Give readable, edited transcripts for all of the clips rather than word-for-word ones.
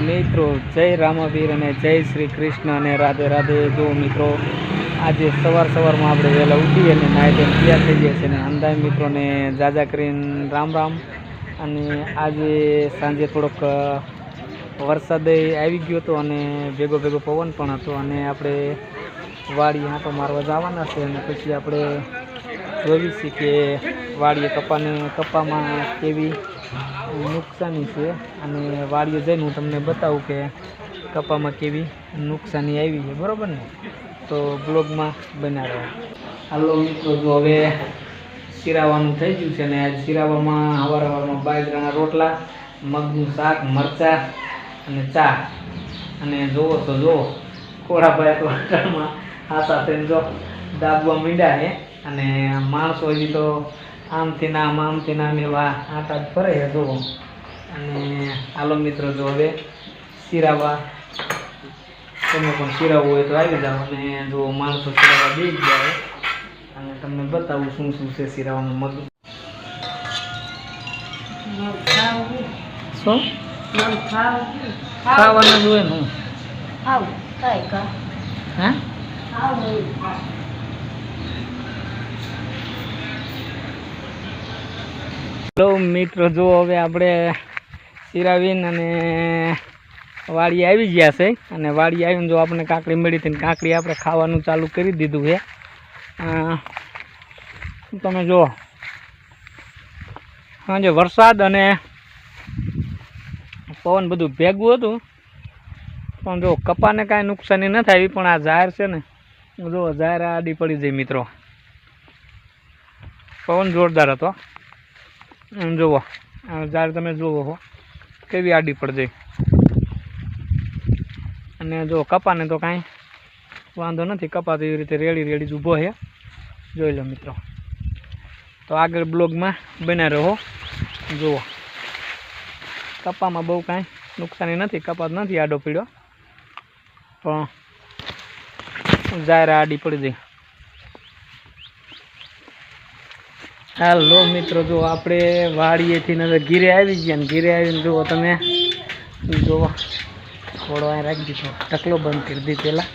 મિત્રો જय रामावीर અને જય શ્રી કૃષ્ણ અને રાધે રાધે। જો મિત્રો આજે સવારમાં આપણે વહેલા ઉઠી અને નાહી ધોઈને તૈયાર થઈ ગયા છે અને અંધાય મિત્રોને જાજા કરીને રામ રામ। અને આજે સાંજે થોડોક વરસાદ આવી ગયો હતો અને ભેગો પવન પણ હતો અને આપણે વાડીએ આંટો મારવા જવાના છે અને પછી આપણે જોઈશું કે વાડીએ કપામાં કેવી નુકસાની છે અને વાડીએ જઈને હું તમને બતાવું કે કપામાં કેવી નુકસાની આવી છે, બરાબર ને? તો બ્લોગમાં બન્યા રહો। હાલો મિત્રો, જો હવે શિરાવાનું થઈ ગયું છે ને આજ શિરાવામાં સવારમાં બાજરાના રોટલા, મગનું શાક, મરચાં અને ચા। અને જોવો તો જો કોળાભાઈ તો આટામાં આશા થઈને જો દાબવા મીંડા છે અને માણસો હજી તો આમથી નામ એવા આટા જ ફરે છે જોવો। અને હાલો મિત્રો, જો હવે શિરાવા તમે પણ શિરાવું હોય તો આવી જાઓ અને જો માણસો શિરાવા દઈ ગયા અને તમને બતાવું શું છે શિરાવામાં। મગ શું ખાવાનું જોઈએ ને હું હા હેલો મિત્રો, જો હવે આપણે શિરાવીને અને વાડી આવી ગયા છે અને વાડી આવીને જો આપણે કાકડી મળી હતી, કાકડી આપણે ખાવાનું ચાલુ કરી દીધું છે। તમે જુઓ સાંજે વરસાદ અને પવન બધું ભેગું હતું પણ જો કપાને કાંઈ નુકસાની ન થાય પણ આ ઝાર છે ને જો ઝાર આડી પડી જાય મિત્રો, પવન જોરદાર હતો। એમ જુઓ ઝાર તમે જુઓ હો કેવી આડી પડી જાય અને જો કપાને તો કાંઈ વાંધો નથી, કપા તો એવી રીતે રેડી જ ઊભો છે, જોઈ લો મિત્રો। તો આગળ બ્લોગમાં બન્યા રહો। જુઓ કપામાં બહુ કાંઈ નુકસાની નથી, કપા નથી આડો પીડ્યો પણ ઝાર આડી પડી જાય। હાલો મિત્રો, જો આપણે વાડીએથી હવે ઘીરે આવી ગયા ને ઘીરે આવીને જુઓ તમે જુઓ થોડો અહીં રાખી દીધો, ઢકલો બંધ કરી દી પહેલાં।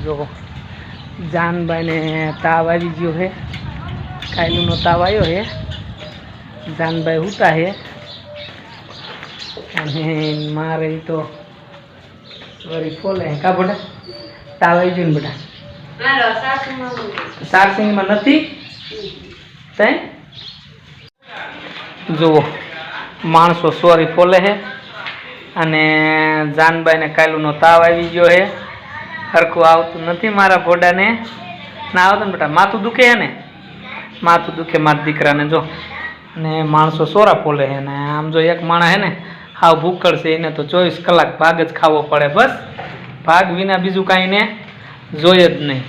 જો જાનભાઈને તાવ આવી ગયો છે, કાયલુનો તાવ આવ્યો છે, જાનભાઈ હુતા છે અને મારે તો વળી ફોલે કા બેટા તાવ આવી ગયો ને બેટા સારસિંગમાં નથી તઈ જુઓ માણસો સોરી ફોલે છે અને જાનભાઈને કાયલુનો તાવ આવી ગયો છે, હરખું આવતું નથી મારા ભોડાને ના આવતું ને બેટા, માથું દુખે છે ને, માથું દુખે મારા દીકરાને જો ને માણસો સોરા ફોલે છે ને આમ જો એક માણસ છે ને હાવ ભૂખડ છે એને તો 24 કલાક ભાગ જ ખાવો પડે, બસ ભાગ વિના બીજું કાંઈ ને જોઈએ જ નહીં।